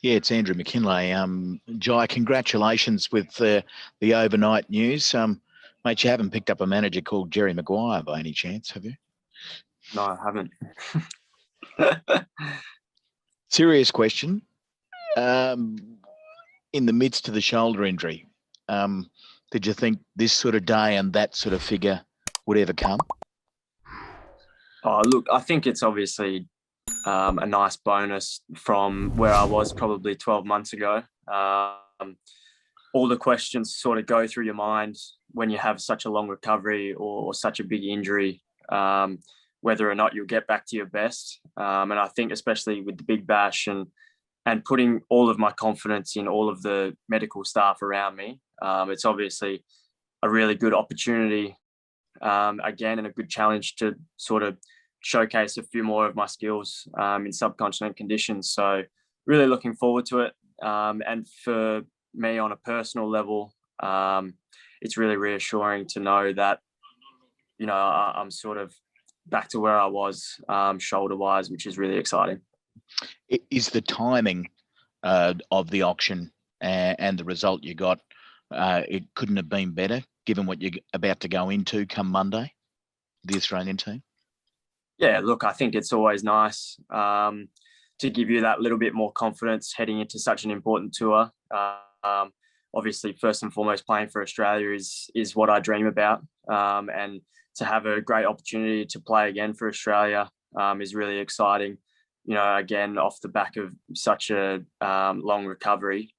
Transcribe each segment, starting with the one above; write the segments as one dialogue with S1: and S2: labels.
S1: Yeah, it's Andrew McKinlay. Jhye, congratulations with the overnight news. Mate, you haven't picked up a manager called Jerry Maguire by any chance, have you?
S2: No, I haven't.
S1: Serious question. In the midst of the shoulder injury, did you think this sort of day and that sort of figure would ever come?
S2: Oh, look, I think it's obviously a nice bonus from where I was probably 12 months ago. All the questions sort of go through your mind when you have such a long recovery or such a big injury, whether or not you'll get back to your best. And I think especially with the Big Bash and putting all of my confidence in all of the medical staff around me, it's obviously a really good opportunity, again, and a good challenge to sort of showcase a few more of my skills in subcontinent conditions. So really looking forward to it. And for me on a personal level, it's really reassuring to know that, you know, I'm sort of back to where I was shoulder-wise, which is really exciting.
S1: Is the timing of the auction and the result you got, it couldn't have been better given what you're about to go into come Monday, the Australian team?
S2: Yeah, look, I think it's always nice to give you that little bit more confidence heading into such an important tour. Obviously, first and foremost, playing for Australia is what I dream about. And to have a great opportunity to play again for Australia is really exciting. You know, again, off the back of such a long recovery,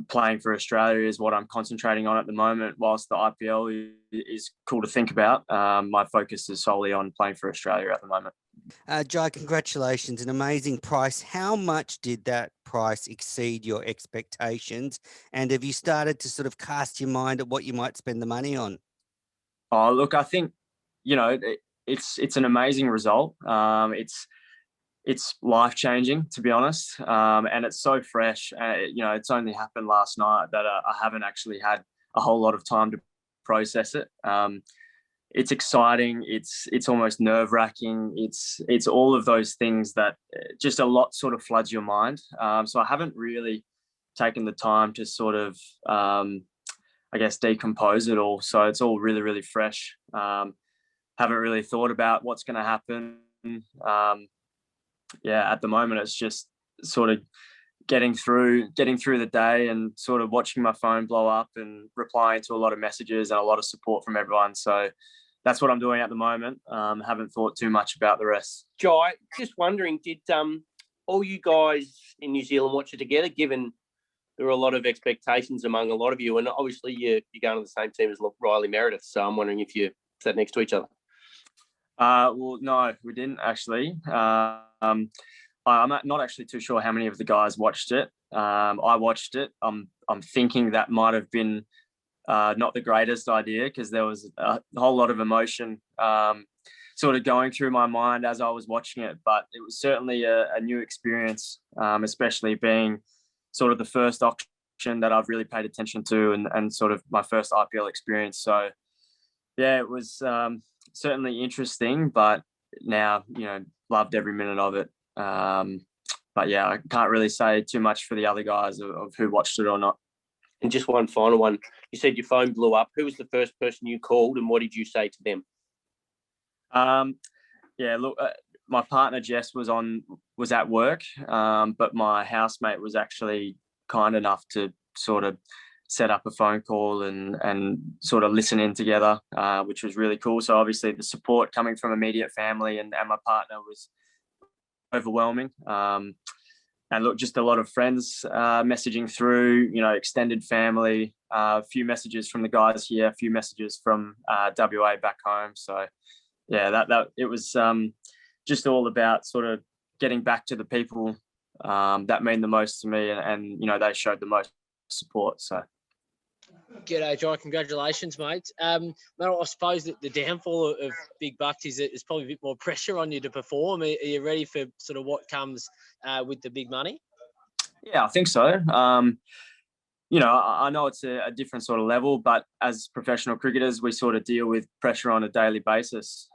S2: playing for Australia is what I'm concentrating on at the moment. Whilst the IPL is cool to think about, my focus is solely on playing for Australia at the moment.
S3: Jhye, congratulations, an amazing price. How much did that price exceed your expectations? And have you started to sort of cast your mind at what you might spend the money on?
S2: Oh, look, I think, you know, it's an amazing result. It's life-changing, to be honest, and it's so fresh. You know, it's only happened last night that I haven't actually had a whole lot of time to process it. It's exciting. It's almost nerve-wracking. It's all of those things that just a lot sort of floods your mind. So I haven't really taken the time to sort of, I guess, decompose it all. So it's all really, really fresh. Haven't really thought about what's going to happen. Yeah, at the moment, it's just sort of getting through the day and sort of watching my phone blow up and replying to a lot of messages and a lot of support from everyone. So that's what I'm doing at the moment. Haven't thought too much about the rest.
S4: Jhye, just wondering, did all you guys in New Zealand watch it together, given there were a lot of expectations among a lot of you, and obviously you're going to the same team as Riley Meredith, so I'm wondering if you sat next to each other.
S2: Well, no, we didn't actually. I'm not actually too sure how many of the guys watched it. I watched it. I'm thinking that might have been not the greatest idea because there was a whole lot of emotion sort of going through my mind as I was watching it. But it was certainly a new experience, especially being sort of the first auction that I've really paid attention to and sort of my first IPL experience. So, yeah, it was certainly interesting, but now, you know, loved every minute of it. But yeah, I can't really say too much for the other guys of who watched it or not.
S4: And just one final one. You said your phone blew up. Who was the first person you called and what did you say to them?
S2: Yeah, look, my partner Jess was at work, but my housemate was actually kind enough to sort of set up a phone call and sort of listen in together, which was really cool. So obviously the support coming from immediate family and my partner was overwhelming. And look, just a lot of friends messaging through, you know, extended family, a few messages from the guys here, a few messages from WA back home. So yeah, that it was just all about sort of getting back to the people that mean the most to me, and you know, they showed the most support. So
S5: G'day, Jhye. Congratulations, mate. I suppose that the downfall of Big Bucks is that there's probably a bit more pressure on you to perform. Are you ready for sort of what comes with the big money?
S2: Yeah, I think so. You know, I know it's a different sort of level, but as professional cricketers, we sort of deal with pressure on a daily basis.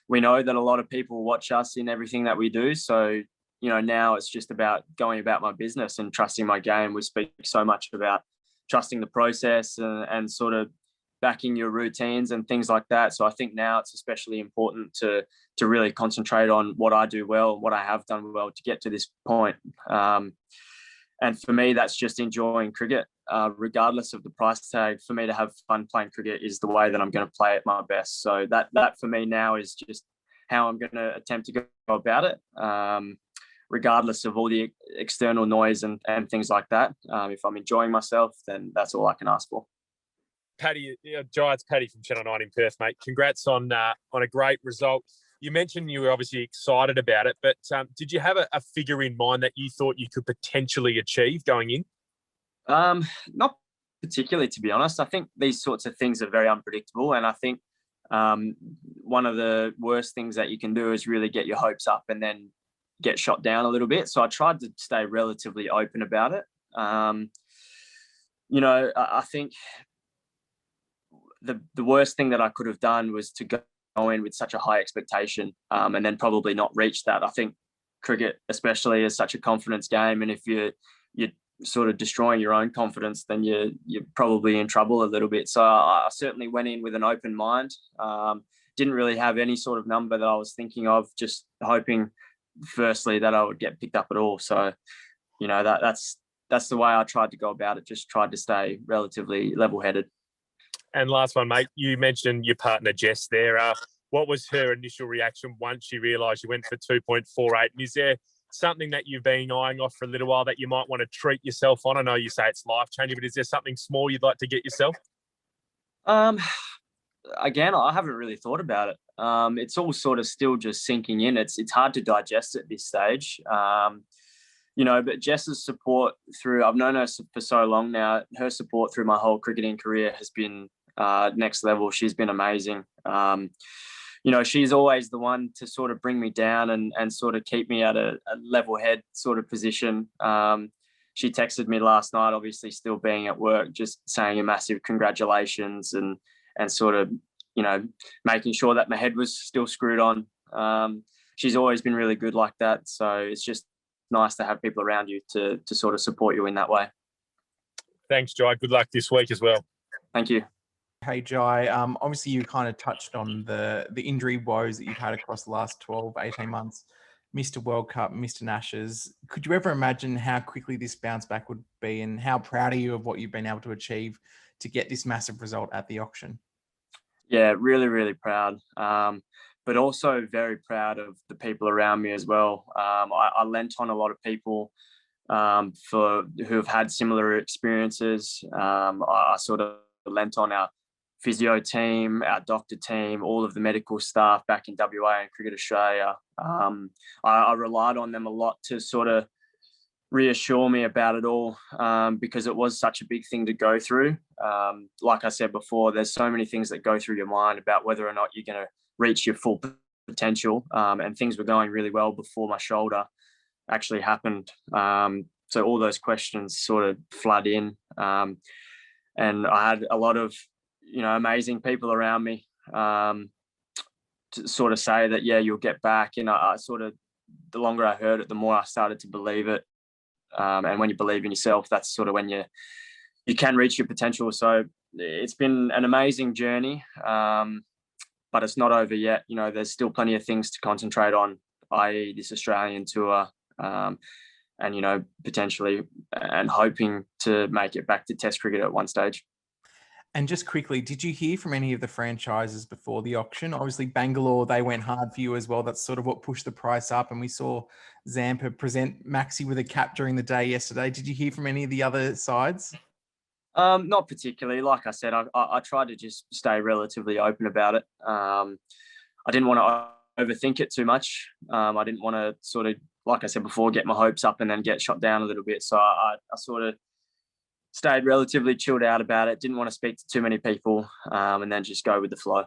S2: We know that a lot of people watch us in everything that we do. So now it's just about going about my business and trusting my game. We speak so much about trusting the process and sort of backing your routines and things like that. So I think now it's especially important to really concentrate on what I do well, what I have done well to get to this point. And for me, that's just enjoying cricket, regardless of the price tag. For me to have fun playing cricket is the way that I'm going to play at my best. So that for me now is just how I'm going to attempt to go about it, regardless of all the external noise and things like that. If I'm enjoying myself, then that's all I can ask for.
S6: Paddy, Jhye, it's Paddy from Channel 9 in Perth, mate. Congrats on a great result. You mentioned you were obviously excited about it, but did you have a figure in mind that you thought you could potentially achieve going in?
S2: Not particularly, to be honest. I think these sorts of things are very unpredictable, and I think one of the worst things that you can do is really get your hopes up and then get shot down a little bit. So I tried to stay relatively open about it. I think the worst thing that I could have done was to go in with such a high expectation and then probably not reach that. I think cricket especially is such a confidence game, and if you're sort of destroying your own confidence, then you're probably in trouble a little bit. So I certainly went in with an open mind. Didn't really have any sort of number that I was thinking of, just hoping firstly that I would get picked up at all. So that's the way I tried to go about it, just tried to stay relatively level-headed.
S6: And last one, mate, you mentioned your partner, Jess, there. What was her initial reaction once she realised you went for 2.48? And is there something that you've been eyeing off for a little while that you might want to treat yourself on? I know you say it's life-changing, but is there something small you'd like to get yourself?
S2: Again, I haven't really thought about it. It's all sort of still just sinking in. It's hard to digest at this stage. But Jess's support I've known her for so long now, her support through my whole cricketing career has been next level. She's been amazing. She's always the one to sort of bring me down and sort of keep me at a level head sort of position. She texted me last night, obviously still being at work, just saying a massive congratulations and sort of, making sure that my head was still screwed on. She's always been really good like that. So it's just nice to have people around you to sort of support you in that way.
S6: Thanks, Jhye. Good luck this week as well.
S2: Thank you.
S7: Hey, Jhye, obviously you kind of touched on the injury woes that you've had across the last 12, 18 months. Mr. World Cup, Mr. Ashes. Could you ever imagine how quickly this bounce back would be, and how proud are you of what you've been able to achieve to get this massive result at the auction?
S2: Yeah, really, really proud. But also very proud of the people around me as well. I lent on a lot of people who have had similar experiences. I sort of lent on our physio team, our doctor team, all of the medical staff back in WA and Cricket Australia. I relied on them a lot to sort of reassure me about it all, because it was such a big thing to go through. Like I said before, there's so many things that go through your mind about whether or not you're going to reach your full potential, and things were going really well before my shoulder actually happened. So all those questions sort of flood in, and I had a lot of amazing people around me to sort of say that, yeah, you'll get back. And I sort of, the longer I heard it, the more I started to believe it. And when you believe in yourself, that's sort of when you can reach your potential. So it's been an amazing journey, but it's not over yet. There's still plenty of things to concentrate on, i.e. this Australian tour, and, potentially and hoping to make it back to Test cricket at one stage.
S7: And just quickly, did you hear from any of the franchises before the auction? Obviously, Bangalore, they went hard for you as well. That's sort of what pushed the price up. And we saw Zampa present Maxi with a cap during the day yesterday. Did you hear from any of the other sides?
S2: Not particularly. Like I said, I tried to just stay relatively open about it. I didn't want to overthink it too much. I didn't want to sort of, like I said before, get my hopes up and then get shot down a little bit. So I sort of stayed relatively chilled out about it. Didn't want to speak to too many people, and then just go with the flow.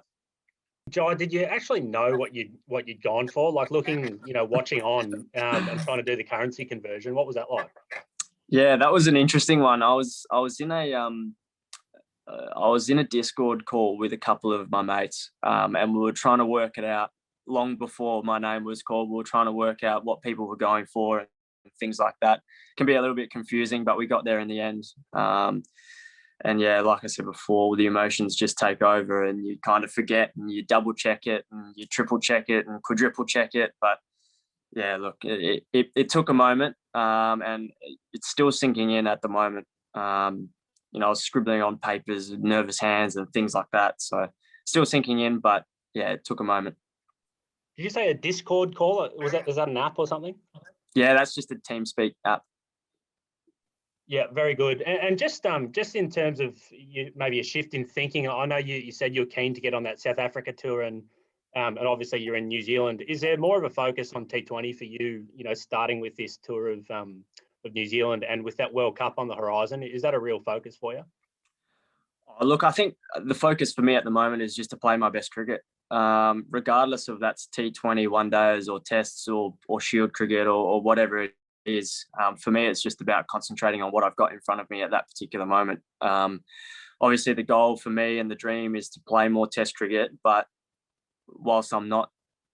S4: Jhye, did you actually know what you'd gone for? Like looking, watching on and trying to do the currency conversion. What was that like?
S2: Yeah, that was an interesting one. I was in a Discord call with a couple of my mates, and we were trying to work it out long before my name was called. We were trying to work out what people were going for and things like that. It can be a little bit confusing, but we got there in the end. And yeah, like I said before, the emotions just take over and you kind of forget and you double check it and you triple check it and quadruple check it. But yeah, look, it took a moment, and it's still sinking in at the moment. You know, I was scribbling on papers with nervous hands and things like that. So still sinking in, but yeah, it took a moment.
S8: Did you say a Discord call? Is that an app or something?
S2: Yeah, that's just a TeamSpeak app.
S8: Yeah, very good. And just in terms of maybe a shift in thinking, I know you said you're keen to get on that South Africa tour, and obviously you're in New Zealand. Is there more of a focus on T20 for you? You know, starting with this tour of New Zealand and with that World Cup on the horizon, is that a real focus for you?
S2: Look, I think the focus for me at the moment is just to play my best cricket, regardless of that's T20, one days or tests or Shield cricket or whatever it is. For me, it's just about concentrating on what I've got in front of me at that particular moment. Obviously, the goal for me and the dream is to play more Test cricket, but whilst I'm not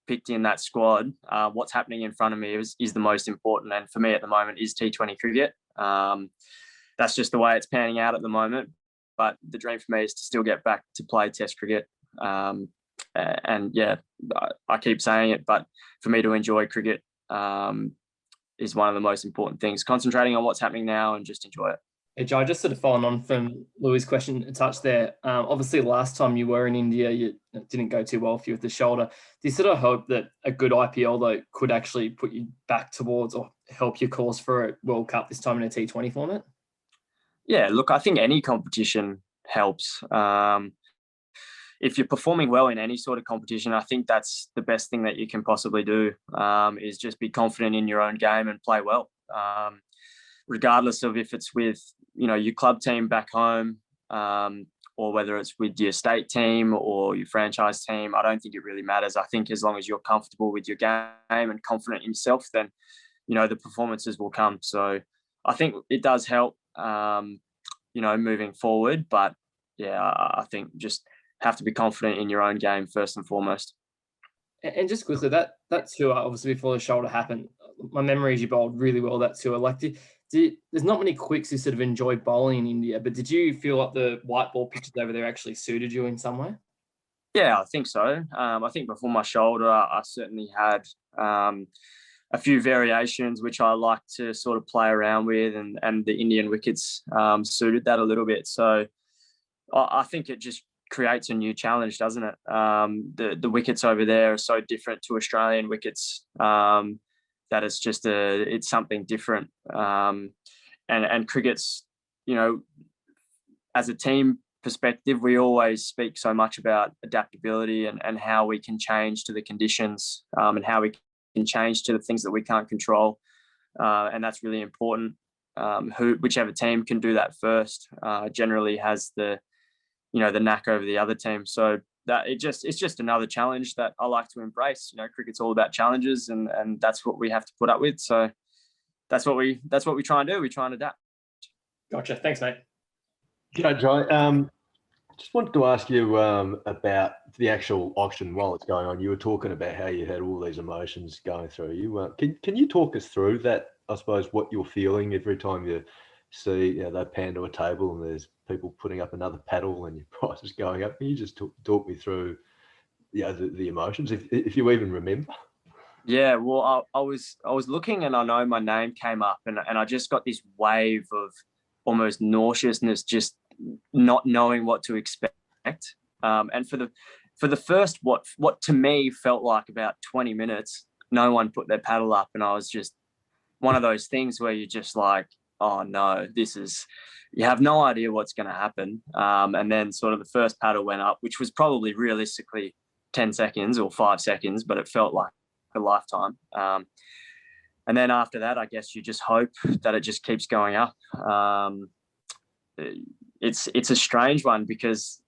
S2: picked in that squad, what's happening in front of me is the most important. And for me at the moment is T20 cricket. That's just the way it's panning out at the moment. But the dream for me is to still get back to play Test cricket. And yeah, I keep saying it, but for me to enjoy cricket is one of the most important things. Concentrating on what's happening now and just enjoy it.
S9: Hey, Jai, just sort of following on from Louis' question, a touch there. Obviously, last time you were in India, it didn't go too well for you with the shoulder. Do you sort of hope that a good IPL, though, could actually put you back towards or help your cause for a World Cup this time in a T20 format?
S2: Yeah, look, I think any competition helps. If you're performing well in any sort of competition, I think that's the best thing that you can possibly do, is just be confident in your own game and play well. Regardless of if it's with, you know, your club team back home, or whether it's with your state team or your franchise team, I don't think it really matters. I think as long as you're comfortable with your game and confident in yourself, then, you know, the performances will come. So I think it does help, you know, moving forward. But yeah, I think just have to be confident in your own game first and foremost.
S9: And just quickly, that tour, obviously before the shoulder happened, my memory is you bowled really well that tour. Like, there's not many quicks who sort of enjoy bowling in India, but did you feel like the white ball pitches over there actually suited you in some way?
S2: Yeah, I think so. I think before my shoulder, I certainly had a few variations which I like to sort of play around with, and the Indian wickets suited that a little bit. So I think it just creates a new challenge, doesn't it? The wickets over there are so different to Australian wickets that it's something different. And cricket's, you know, as a team perspective, we always speak so much about adaptability and how we can change to the conditions, and how we can change to the things that we can't control. And that's really important. Whichever team can do that first generally has the knack over the other team. So that it's just another challenge that I like to embrace. You know, cricket's all about challenges, and that's what we have to put up with. So that's what we try and do. We try and adapt.
S9: Gotcha. Thanks, mate.
S10: G'day, Jai. Just wanted to ask you about the actual auction while it's going on. You were talking about how you had all these emotions going through you. Can you talk us through that? I suppose what you're feeling every time you see, you know, they pan to a table and there's people putting up another paddle and your price is going up. Can you just talk me through, you know, the emotions, if you even remember?
S2: Yeah, well, I was looking, and I know my name came up, and I just got this wave of almost nauseousness, just not knowing what to expect. And for the first what to me felt like about 20 minutes, no one put their paddle up, and I was just one of those things where you're just like, oh no, you have no idea what's going to happen. And then sort of the first paddle went up, which was probably realistically 10 seconds or 5 seconds, but it felt like a lifetime. And then after that, I guess you just hope that it just keeps going up. It's a strange one because,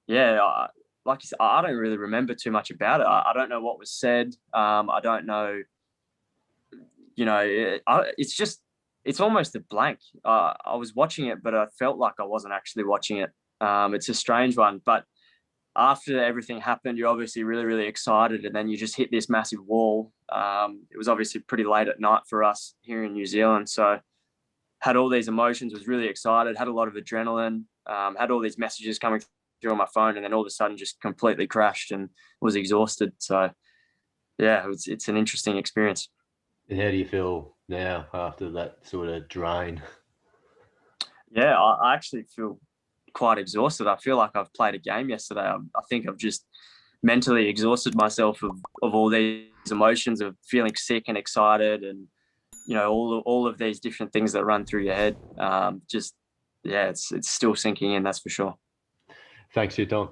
S2: yeah, like you said, I don't really remember too much about it. I don't know what was said. I don't know, you know, it's almost a blank. I was watching it, but I felt like I wasn't actually watching it. It's a strange one, but after everything happened, you're obviously really, really excited, and then you just hit this massive wall. It was obviously pretty late at night for us here in New Zealand, so had all these emotions, was really excited, had a lot of adrenaline, had all these messages coming through on my phone, and then all of a sudden just completely crashed and was exhausted. So yeah, it's an interesting experience.
S10: And how do you feel now after that sort of drain?
S2: Yeah, I actually feel quite exhausted. I feel like I've played a game yesterday. I think I've just mentally exhausted myself of all these emotions of feeling sick and excited, and all of these different things that run through your head. It's still sinking in, that's for sure.
S10: Thanks for your time.